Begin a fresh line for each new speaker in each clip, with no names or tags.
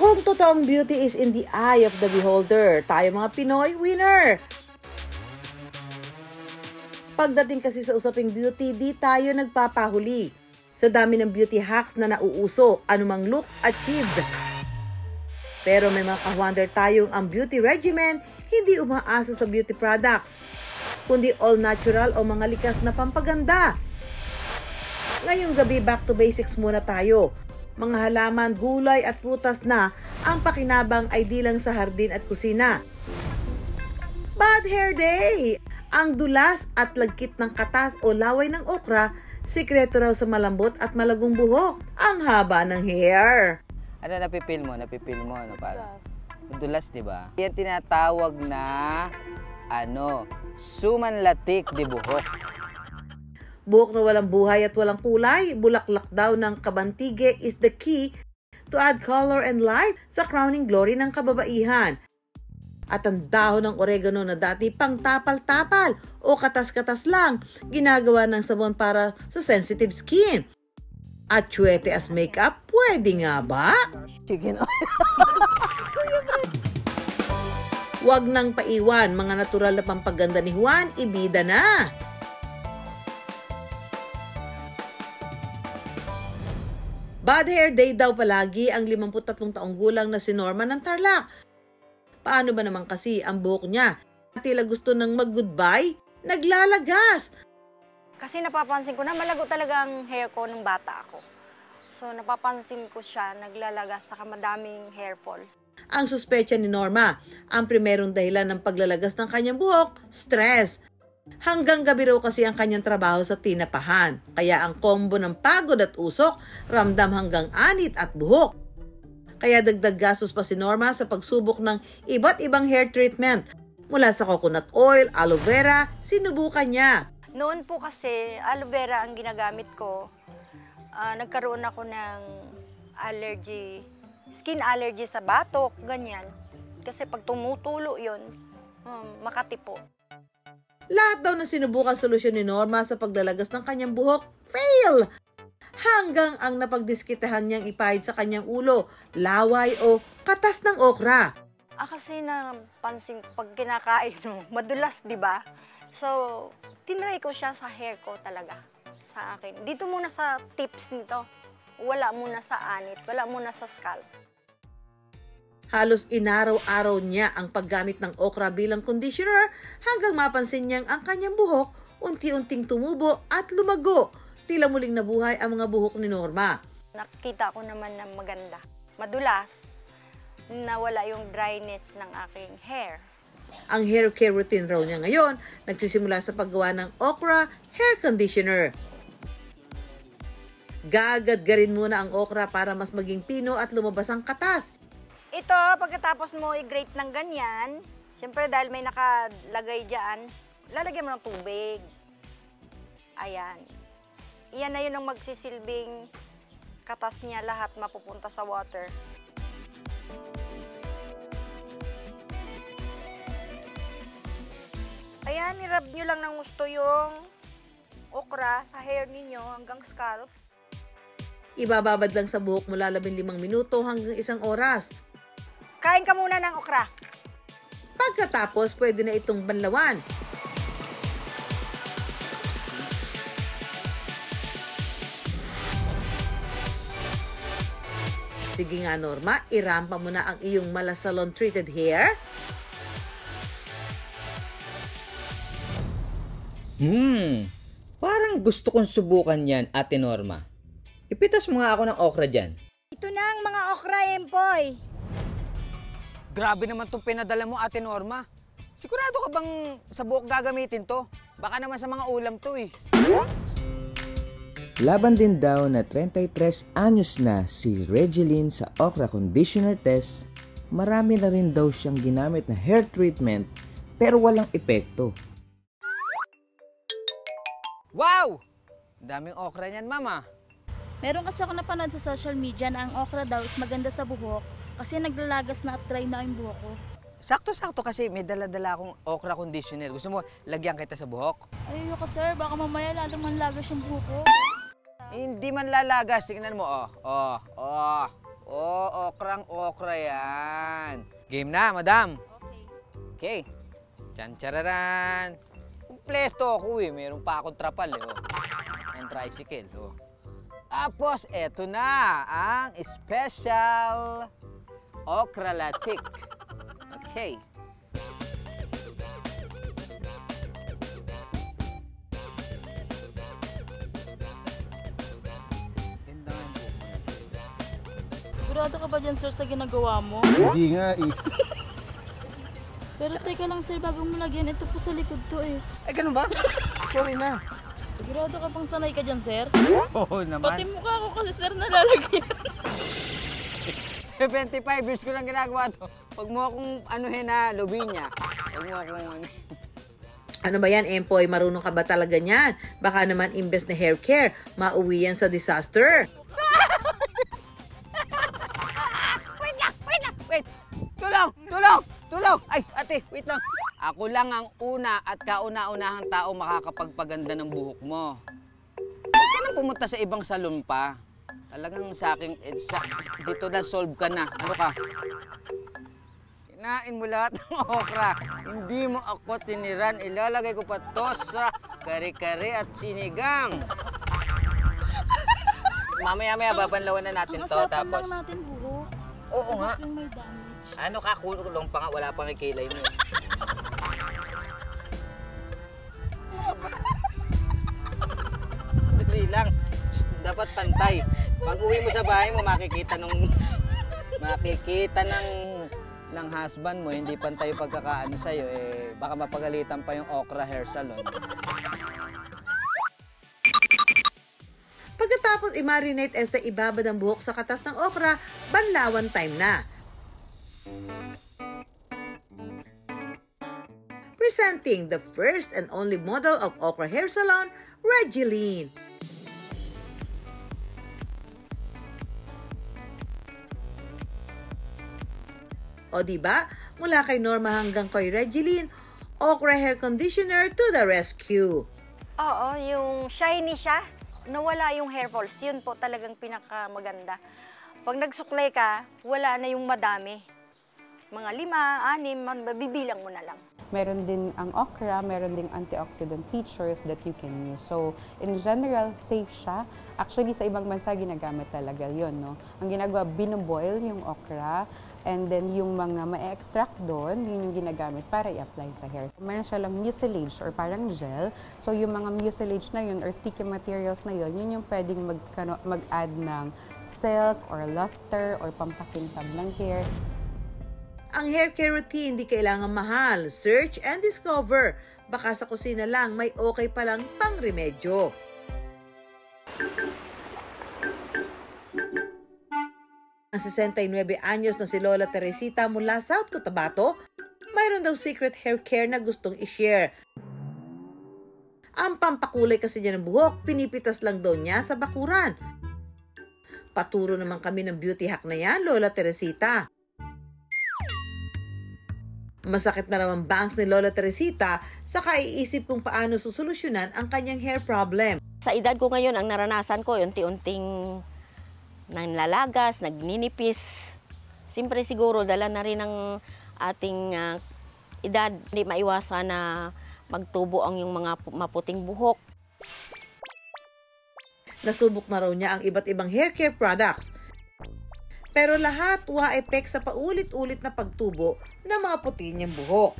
Kung totoong beauty is in the eye of the beholder, tayo mga Pinoy, winner! Pagdating kasi sa usaping beauty, di tayo nagpapahuli. Sa dami ng beauty hacks na nauuso, anumang look achieved. Pero may mga ka-wonder tayong ang beauty regimen hindi umaasa sa beauty products, kundi all natural o mga likas na pampaganda. Ngayong gabi, back to basics muna tayo. Mga halaman, gulay at prutas na ang pakinabang ay di lang sa hardin at kusina. Bad hair day! Ang dulas at lagkit ng katas o laway ng okra, sikreto raw sa malambot at malagong buhok. Ang haba ng hair.
Ano napipil mo? Ano para? Dulas, di ba? Yan tinatawag na sumanlatik di buhok.
Buhok na walang buhay at walang kulay, bulaklak daw ng kabantige is the key to add color and life sa crowning glory ng kababaihan. At ang dahon ng oregano na dati pang tapal-tapal o katas-katas lang, ginagawa ng sabon para sa sensitive skin. At tsuete as makeup, pwede nga ba?
Chicken oil.
Huwag nang paiwan, mga natural na pampaganda ni Juan, ibida na. Bad hair day daw palagi ang 53 taong gulang na si Norma ng Tarlac. Paano ba naman kasi ang buhok niya? Tila gusto nang mag-goodbye, naglalagas.
Kasi napapansin ko na malago talaga ang hair ko nung bata ako. So napapansin ko siya, naglalagas, saka madaming hair falls.
Ang suspecha ni Norma, ang primerong dahilan ng paglalagas ng kanyang buhok, stress. Hanggang gabi raw kasi ang kanyang trabaho sa tinapahan. Kaya ang kombo ng pagod at usok, ramdam hanggang anit at buhok. Kaya dagdag gastos pa si Norma sa pagsubok ng iba't ibang hair treatment. Mula sa coconut oil, aloe vera, sinubukan niya.
Noon po kasi, aloe vera ang ginagamit ko. Nagkaroon ako ng allergy, skin allergy sa batok, ganyan. Kasi pag tumutulo yun, makati po.
Lahat daw na sinubukan solusyon ni Norma sa paglalagas ng kanyang buhok, fail! Hanggang ang napagdiskitahan niyang ipahid sa kanyang ulo, laway o katas ng okra.
Kasi napansin pag kinakain mo, madulas, di ba? So, tinry ko siya sa hair ko talaga, sa akin. Dito muna sa tips nito, wala muna sa anit, wala muna sa scalp.
Halos inaraw-araw niya ang paggamit ng okra bilang conditioner hanggang mapansin niyang ang kanyang buhok unti-unting tumubo at lumago. Tila muling nabuhay ang mga buhok ni Norma.
Nakita ko naman na maganda. Madulas, nawala yung dryness ng aking hair.
Ang hair care routine raw niya ngayon, nagsisimula sa paggawa ng okra hair conditioner. Gagadgarin muna ang okra para mas maging pino at lumabas ang katas.
Ito, pagkatapos mo i-grate ng ganyan, siyempre dahil may nakalagay dyan, lalagyan mo ng tubig. Ayan. Iyan na yun ang magsisilbing katas niya, lahat mapupunta sa water. Ayan, i-rub nyo lang ng gusto yung okra sa hair ninyo hanggang scalp.
Ibababad lang sa buhok mula 15 minuto hanggang 1 oras.
Kain ka muna ng okra.
Pagkatapos, pwede na itong banlawan. Sige nga Norma, irampa mo na ang iyong malasalon treated hair.
Parang gusto kong subukan yan, Ate Norma. Ipitas mo nga ako ng okra dyan.
Ito na ang mga okra, Empoy.
Grabe naman itong pinadala mo, Ate Norma. Sigurado ka bang sa buhok gagamitin to? Baka naman sa mga ulam to eh.
Laban din daw na 33 anyos na si Regeline sa okra conditioner test, marami na rin daw siyang ginamit na hair treatment pero walang epekto.
Wow! Daming okra niyan, Mama.
Meron kasi ako napanood sa social media na ang okra daw is maganda sa buhok kasi naglalagas na at dry na yung buhok ko.
Sakto-sakto kasi may dala-dala akong okra conditioner. Gusto mo, lagyan kita sa buhok?
Ayoko sir, baka mamaya lalong manlagas yung buhok ko.
Hindi man lalagas. Tingnan mo,
Oo, okrang-okra yan. Game na, madam. Okay. Tsan-tsararan. Kumpleto ako eh. Meron pa akong trapal eh. Oh. And tricycle. Oh. Tapos, eto na ang special okra latik. Okay. Ganda nga po.
Sigurado ka ba dyan, sir, sa ginagawa mo?
Hindi nga eh.
Pero teka lang, sir, bago mo lagyan, ito po sa likod to eh.
Ay, ganun ba? Sorry na.
Sigurado ka bang sanay ka dyan, sir?
Oo
Pati
naman.
mukha ko kasi, sir, nalalagyan.
75 years ko lang ginagawa to. Huwag mo akong anuhin na lubinya. Huwag mo akong ano.
Ano ba yan, Empoy? Marunong ka ba talaga niyan? Baka naman imbes na hair care, mauwi yan sa disaster.
Wait! Tulong! Ay, ate, wait lang. Ako lang ang una at kauna-unahang tao makakapagpaganda ng buhok mo. Huwag ka nang pumunta sa ibang salon pa. Talagang sa akin, dito na solve ka na. Ano ka? Kinain mo lahat ng okra. Hindi mo ako tiniran. Ilalagay ko pa to sa kare-kare at sinigang. Mamaya-maya babanlawan na natin to.
Pang-usapan
Tapos,
lang natin buhok.
oo nga.
Yung may damage.
Ano ka, kulong pa nga, wala pang ikilay mo. Dali lang. Dapat pantay. Pag uwi mo sa bahay mo, makikita ng husband mo, hindi pantay yung pagkakaano sa'yo, eh, baka mapagalitan pa yung Okra Hair Salon.
Pagkatapos i-marinate este ibabad ang buhok sa katas ng okra, banlawan time na. Presenting the first and only model of Okra Hair Salon, Regeline. O diba, mula kay Norma hanggang kay Regeline, Okra Hair Conditioner to the rescue.
Oo, yung shiny siya, nawala yung hair falls. Yun po talagang pinakamaganda. Pag nagsuklay ka, wala na yung madami. Mga 5, 6, bibilang mo na lang.
Meron din ang okra, meron ding antioxidant features that you can use. So, in general, safe siya. Actually, sa ibang bansa, ginagamit talaga yun, no? Ang ginagawa, binoboil yung okra, and then yung mga ma-extract doon, yun yung ginagamit para i-apply sa hair. Meron siya lang mucilage or parang gel. So, yung mga mucilage na yun or sticky materials na yun, yun yung pwedeng mag-add ng silk or luster or pampakintab ng hair.
Ang hair care routine di kailangan mahal. Search and discover. Baka sa kusina lang may okay palang pang-remedyo. Ang 69 anyos na si Lola Teresita mula South Cotabato, mayroon daw secret hair care na gustong i-share. Ang pampakulay kasi niya ng buhok, pinipitas lang daw niya sa bakuran. Paturo naman kami ng beauty hack na yan, Lola Teresita. Masakit na raw ang bangs ni Lola Teresita sa kaiisip kung paano susolusyonan ang kanyang hair problem.
Sa edad ko ngayon, ang naranasan ko, unti-unting nanlalagas, nagninipis. Siyempre siguro, dala na rin ng ating edad. Hindi maiwasan na magtubo ang yung mga maputing buhok.
Nasubok na raw niya ang iba't ibang hair care products. Pero lahat wa-epek sa paulit-ulit na pagtubo ng mga puti niyang buhok.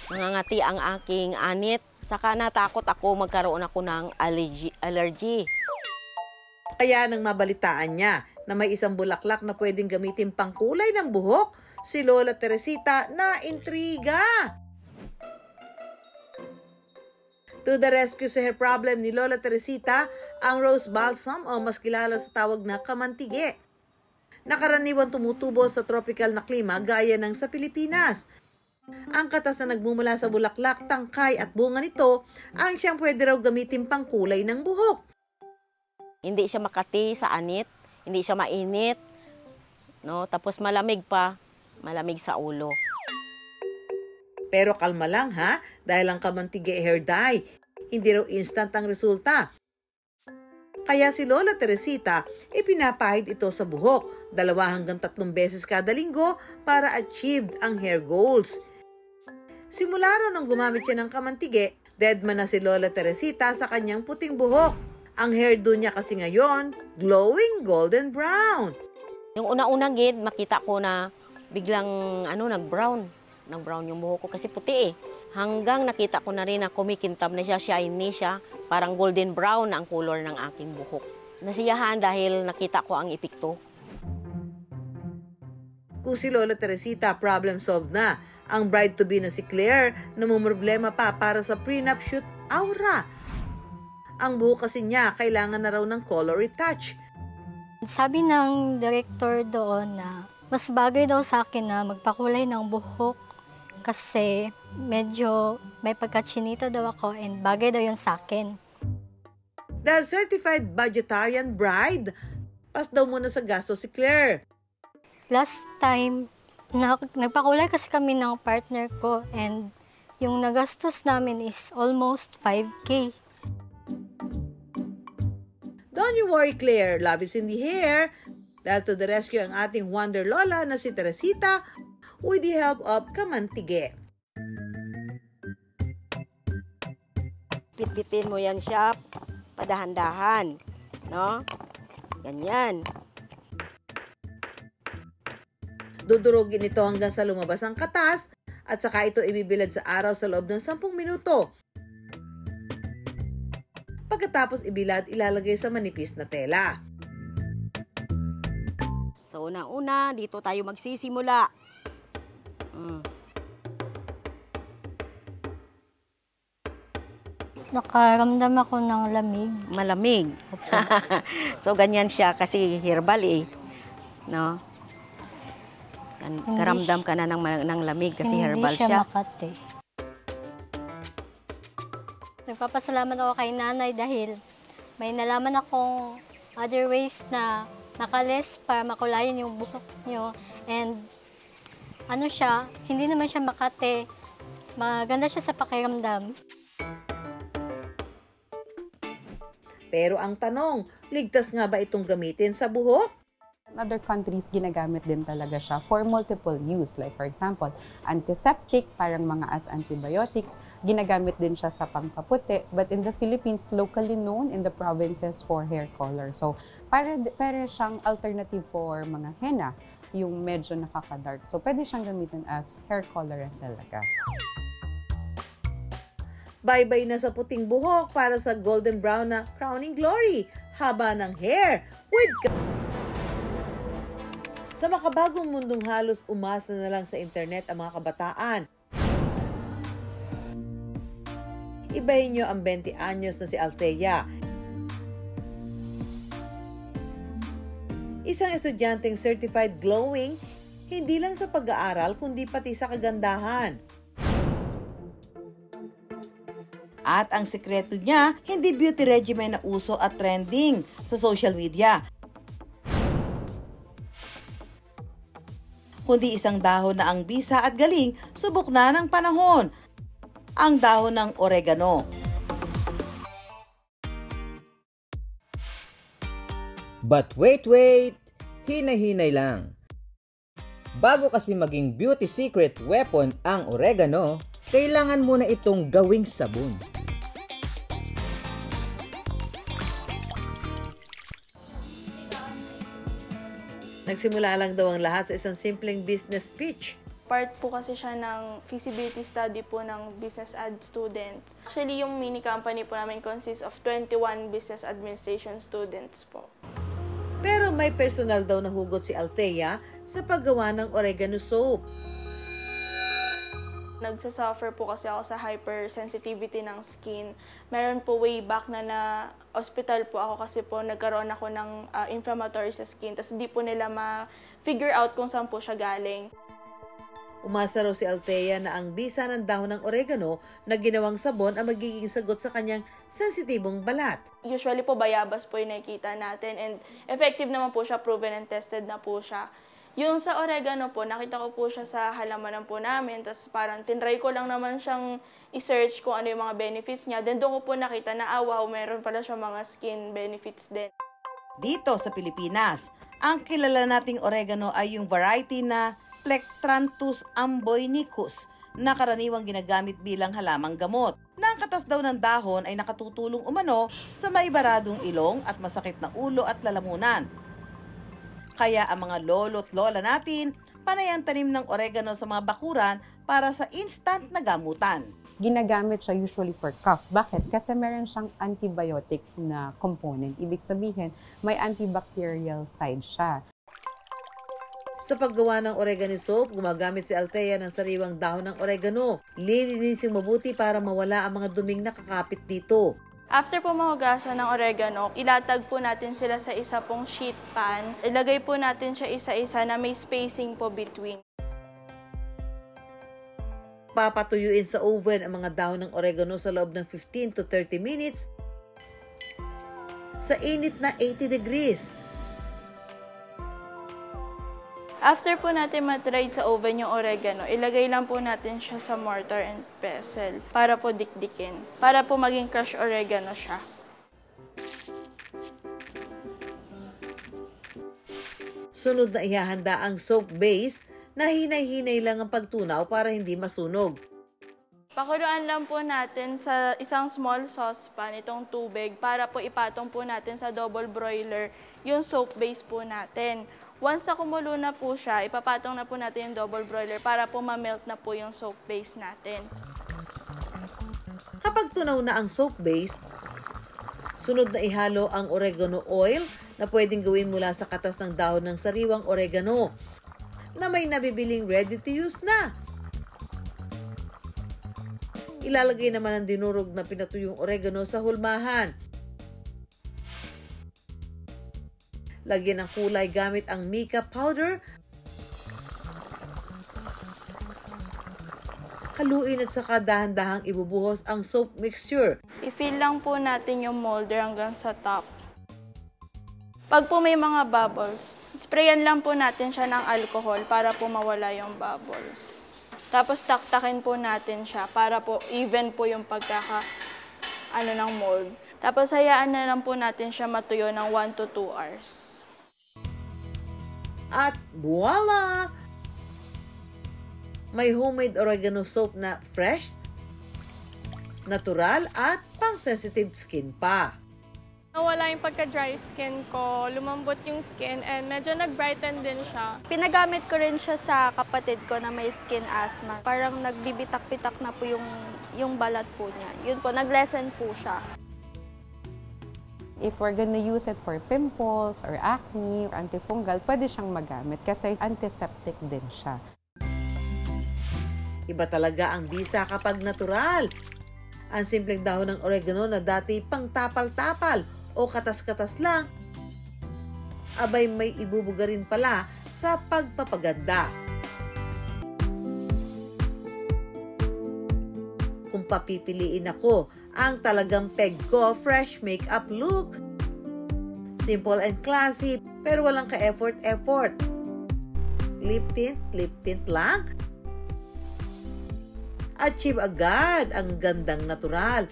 Nangangati ang aking anit. Saka natakot ako magkaroon ako ng allergy.
Kaya nang mabalitaan niya na may isang bulaklak na pwedeng gamitin pang kulay ng buhok, si Lola Teresita na intriga. To the rescue sa hair problem ni Lola Teresita, ang Rose Balsam o mas kilala sa tawag na kamantige. Nakaraniwan tumutubo sa tropical na klima gaya ng sa Pilipinas. Ang katas na nagmumula sa bulaklak, tangkay at bunga nito ang siyang pwede raw gamitin pang kulay ng buhok.
Hindi siya makati sa anit, hindi siya mainit, no? Tapos malamig pa, malamig sa ulo.
Pero kalma lang ha, dahil ang kamantige hair dye, hindi raw instant ang resulta. Kaya si Lola Teresita, ipinapahid ito sa buhok 2 hanggang 3 beses kada linggo para achieve ang hair goals. Simula ro nang gumamit siya ng kamantige, deadman na si Lola Teresita sa kanyang puting buhok. Ang hairdo niya kasi ngayon, glowing golden brown.
Yung una-una gid, makita ko na biglang nag-brown. Nag-brown yung buhok ko kasi puti eh. Hanggang nakita ko na rin na kumikintab na siya, shiny siya. Parang golden brown na ang color ng aking buhok. Nasiyahan dahil nakita ko ang epekto.
Kung si Lola Teresita, problem solved na. Ang bride-to-be na si Claire, namumroblema pa para sa prenup shoot aura. Ang buhok kasi niya, kailangan na raw ng color retouch.
Sabi ng director doon na mas bagay daw sa akin na magpakulay ng buhok kasi medyo may pagkachinita daw ako and bagay daw yun sa akin.
Dahil certified budgetarian bride, pas daw muna sa gasto si Claire.
Last time, nagpakulay kasi kami ng partner ko and yung nagastos namin is almost 5K.
Don't you worry, Claire. Love is in the hair. Dahil to the rescue ang ating Wonder Lola na si Teresita with the help of kamantige.
Pitpitin mo yan siya, padahan-dahan. No? Ganyan.
Dudurugin ito hanggang sa lumabas ang katas at saka ito ibibilad sa araw sa loob ng 10 minuto. Pagkatapos ibilad, ilalagay sa manipis na tela.
So, una-una, dito tayo magsisimula.
Nakaramdam ako ng lamig.
Malamig. So, ganyan siya kasi herbal eh. No? Karamdam ka na ng lamig kasi herbal siya.
Hindi siya makate. Nagpapasalamat ako kay nanay dahil may nalaman akong other ways na nakalis para makulayin yung buhok nyo. And hindi naman siya makate. Maganda siya sa pakiramdam.
Pero ang tanong, ligtas nga ba itong gamitin sa buhok?
In other countries, ginagamit din talaga siya for multiple use. Like for example, antiseptic, parang mga as antibiotics. Ginagamit din siya sa pangpaputi. But in the Philippines, locally known in the provinces for hair color. So, para siyang alternative for mga henna, yung medyo nakaka-dark. So, pwede siyang gamitin as hair colorant talaga.
Bye-bye na sa puting buhok para sa golden brown na crowning glory. Haba ng hair with Sa makabagong mundong halos umasa na lang sa internet ang mga kabataan. Ibahin nyo ang 20 anyos na si Althea. Isang estudyanteng certified glowing, hindi lang sa pag-aaral kundi pati sa kagandahan. At ang sekreto niya, hindi beauty regimen na uso at trending sa social media, kundi isang dahon na ang bisa at galing, subok na ng panahon. Ang dahon ng oregano.
But wait! Hinay-hinay lang. Bago kasi maging beauty secret weapon ang oregano, kailangan muna itong gawing sabon.
Nagsimula lang daw ang lahat sa isang simpleng business pitch.
Part po kasi siya ng feasibility study po ng business ad students. Actually, yung mini company po namin consists of 21 business administration students po.
Pero may personal daw na hugot si Althea sa paggawa ng oregano soap.
Nagsasuffer po kasi ako sa hypersensitivity ng skin. Meron po way back na hospital po ako kasi po nagkaroon ako ng inflammatory sa skin. Tapos hindi po nila ma-figure out kung saan po siya galing.
Umasa raw si Althea na ang bisa ng dahon ng oregano na ginawang sabon ang magiging sagot sa kanyang sensitibong balat.
Usually po bayabas po yung nakikita natin and effective naman po siya, proven and tested na po siya. Yung sa oregano po, nakita ko po siya sa halamanan po namin. Tapos parang tinry ko lang naman siyang i-search kung ano yung mga benefits niya. Then doon ko po nakita na, wow, meron pala siya mga skin benefits din.
Dito sa Pilipinas, ang kilala nating oregano ay yung variety na Plectranthus amboynicus na karaniwang ginagamit bilang halamang gamot. Na ang katas daw ng dahon ay nakatutulong umano sa maibaradong ilong at masakit na ulo at lalamunan. Kaya ang mga lolo't lola natin, panay ang tanim ng oregano sa mga bakuran para sa instant na gamutan.
Ginagamit siya usually for cough. Bakit? Kasi meron siyang antibiotic na component. Ibig sabihin, may antibacterial side siya.
Sa paggawa ng oregano soap, gumagamit si Althea ng sariwang dahon ng oregano. Lilinisin mabuti para mawala ang mga duming nakakapit dito.
After po mahugasan ng oregano, ilatag po natin sila sa isa pong sheet pan. Ilagay po natin siya isa-isa na may spacing po between.
Papatuyuin sa oven ang mga dahon ng oregano sa loob ng 15 to 30 minutes sa init na 80 degrees.
After po natin matry sa oven yung oregano, ilagay lang po natin siya sa mortar and pestle para po dikdikin. Para po maging crushed oregano siya.
Sunod na ihahanda ang soap base na hinay-hinay lang ang pagtunaw para hindi masunog.
Pakuluan lang po natin sa isang small saucepan itong tubig para po ipatong po natin sa double broiler yung soap base po natin. Once na kumulo na po siya, ipapatong na po natin yung double broiler para po ma-melt na po yung soap base natin.
Kapag tunaw na ang soap base, sunod na ihalo ang oregano oil na pwedeng gawin mula sa katas ng dahon ng sariwang oregano na may nabibiling ready to use na. Ilalagay naman ang dinurog na pinatuyong oregano sa hulmahan. Lagyan ng kulay gamit ang mica powder. Haluin at saka dahan-dahang ibubuhos ang soap mixture.
I-fill lang po natin yung molder hanggang sa top. Pag po may mga bubbles, sprayan lang po natin siya ng alcohol para po mawala yung bubbles. Tapos taktakin po natin siya para po even po yung ng mold. Tapos hayaan na lang po natin siya matuyo ng 1 to 2 hours.
At voila! May homemade oregano soap na fresh, natural at pang-sensitive skin pa.
Nawala yung pagka-dry skin ko, lumambot yung skin, and medyo nag-brighten din siya.
Pinagamit ko rin siya sa kapatid ko na may skin asthma. Parang nagbibitak-bitak na po yung balat po niya. Yun po, nag-lessen po siya.
If we're gonna use it for pimples or acne or antifungal, pwede siyang magamit kasi antiseptic din siya.
Iba talaga ang bisa kapag natural. Ang simpleng dahon ng oregano na dati pang tapal-tapal o katas-katas lang, abay may ibubuga rin pala sa pagpapaganda. Kung papipiliin ako, ang talagang peg ko, fresh makeup look. Simple and classy, pero walang ka-effort. Lip tint lang. Achieve agad ang gandang natural.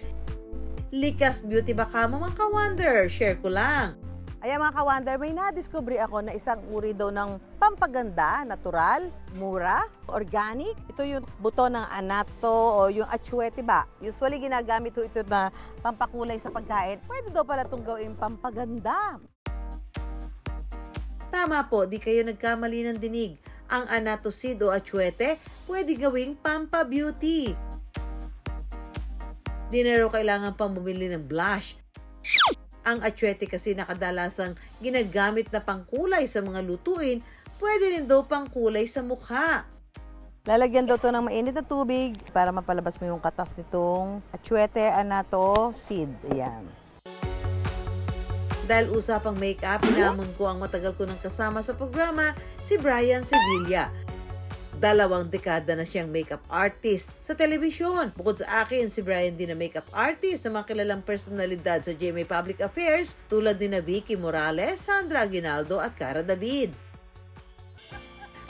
Likas beauty baka mo mga ka-wonder, share ko lang. Ayan mga ka-wonder, may nadiscovery ako na isang uri daw ng pampaganda, natural, mura, organic. Ito yung buto ng anato o yung atsuete ba? Usually ginagamit ito na pampakulay sa pagkain. Pwede daw pala itong gawing pampaganda. Tama po, di kayo nagkamali ng dinig. Ang anato seed o atsuete pwede gawing pampa-beauty. Di na raw kailangan pang bumili ng blush. Ang atsuete kasi nakadalasang ginagamit na pangkulay sa mga lutuin, pwede rin daw pangkulay sa mukha. Lalagyan daw to ng mainit na tubig para mapalabas mo yung katas nitong atsuete anato seed. Ayan. Dahil usapang make-up, hinamon ko ang matagal ko nang kasama sa programa, si Brian Sevilla. 2 dekada na siyang makeup artist sa telebisyon. Bukod sa akin, si Brian din na makeup artist na mga kilalang personalidad sa GMA Public Affairs tulad ni na Vicky Morales, Sandra Aguinaldo at Cara David.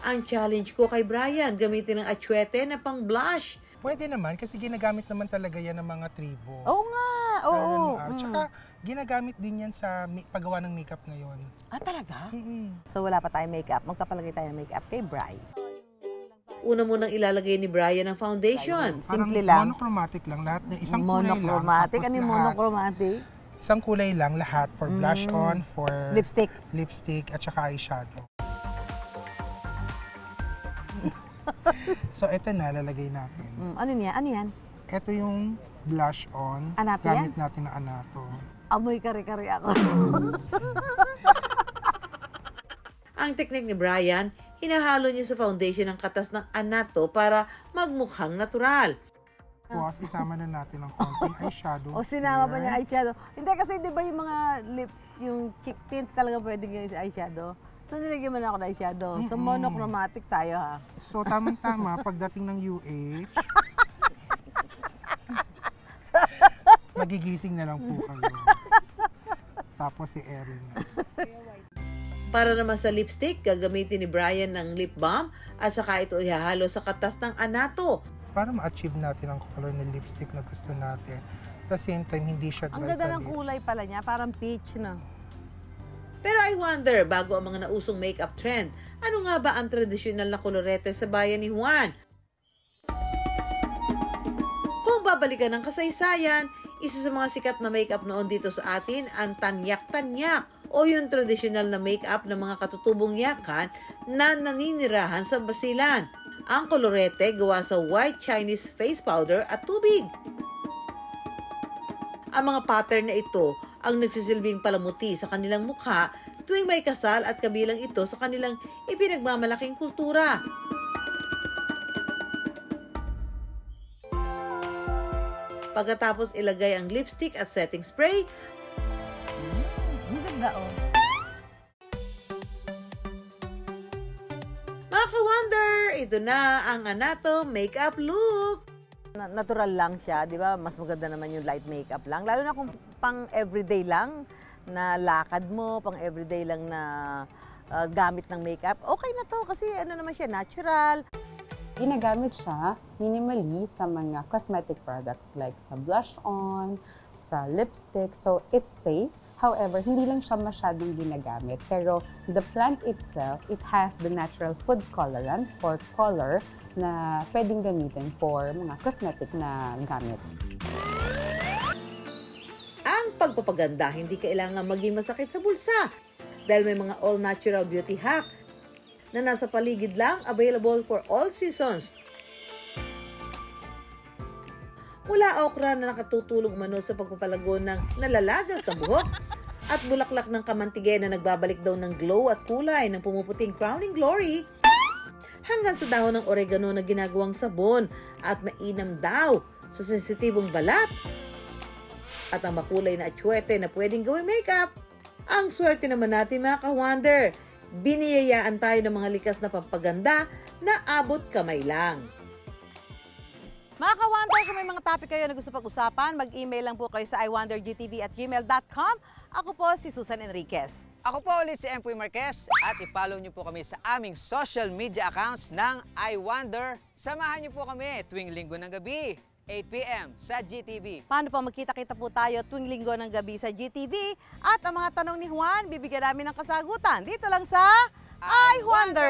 Ang challenge ko kay Brian, gamitin ng atsuete na pang blush.
Pwede naman kasi ginagamit naman talaga yan ng mga tribo.
Oo nga, oo.
Tsaka ginagamit din yan sa paggawa ng makeup ngayon.
Ah, talaga? So wala pa tayong makeup. Magpapalagay tayo ng makeup kay Bri.
Una munang ilalagay ni Brian ang foundation.
Simple lang.
Monochromatic lang lahat. Isang kulay lang.
Monochromatic? Ano yung monochromatic?
Isang kulay lang lahat for blush on, for
lipstick
at saka eyeshadow. So ito na, lalagay natin.
Ano niya? Ano yan?
Ito yung blush on.
Anato
Gamit
yan?
natin na anato.
Amoy kare-kare ako.
Ang teknik ni Brian, hinahalo niya sa foundation ng katas ng anato para magmukhang natural.
Tapos isama na natin ang konting eyeshadow.
O sinama pa niya eyeshadow. Hindi kasi di ba yung mga yung cheek tint talaga pwede gawin sa eyeshadow. So nilagyan mo na ako ng eyeshadow. So monochromatic tayo ha.
So tamang-tama pagdating ng UH, magigising na lang po kayo. Tapos si Erin na.
Para naman sa lipstick, gagamitin ni Brian ng lip balm at saka ito ihahalo sa katas ng anato.
Para ma-achieve natin ang color ng lipstick na gusto natin. At the same time, hindi siya dry.
Ang ganda ng kulay pala niya, parang peach na.
Pero I wonder, bago ang mga nausong makeup trend, ano nga ba ang tradisyonal na kolorete sa bayan ni Juan? Kung babalikan ng kasaysayan, isa sa mga sikat na makeup noon dito sa atin ang tanyak-tanyak o yung tradisyonal na makeup ng mga katutubong yakan na naninirahan sa basilan. Ang kolorete gawa sa white Chinese face powder at tubig. Ang mga pattern na ito ang nagsisilbing palamuti sa kanilang mukha tuwing may kasal at kabilang ito sa kanilang ipinagmamalaking kultura. Pagkatapos ilagay ang lipstick at setting spray,
ang ganda oh.
Mga ka-wonder, ito na ang Anato makeup look.
Natural lang siya, di ba? Mas maganda naman yung light makeup lang. Lalo na kung pang everyday lang na lakad mo, pang everyday lang na gamit ng makeup, okay na to kasi ano naman siya, natural.
Ginagamit siya minimally sa mga cosmetic products like sa blush on, sa lipstick. So it's safe. However, hindi lang siya masyadong ginagamit. Pero the plant itself, it has the natural food colorant or color na pwedeng gamitin for mga cosmetic na gamit.
Ang pagpapaganda, hindi kailangan maging masakit sa bulsa dahil may mga all-natural beauty hack na nasa paligid lang, available for all seasons. Mula okra na nakatutulong umano sa pagpapalago ng nalalagas na buhok at bulaklak ng kamantige na nagbabalik daw ng glow at kulay ng pumuputing crowning glory, hanggang sa dahon ng oregano na ginagawang sabon at mainam daw sa sensitibong balat at ang makulay na atsuete na pwedeng gawing makeup. Ang swerte naman natin mga ka-wonder, biniyayaan tayo ng mga likas na pampaganda na abot kamay lang.
Mga ka-wonder, kung may mga topic kayo na gusto pag-usapan, mag-email lang po kayo sa iwondergtv@gmail.com. Ako po si Susan Enriquez.
Ako po ulit si Empoy Marquez at i-follow niyo po kami sa aming social media accounts ng I Wonder. Samahan niyo po kami tuwing linggo ng gabi, 8 p.m. sa GTV.
Paano po magkita-kita po tayo tuwing linggo ng gabi sa GTV? At ang mga tanong ni Juan, bibigyan namin ng kasagutan dito lang sa I Wonder!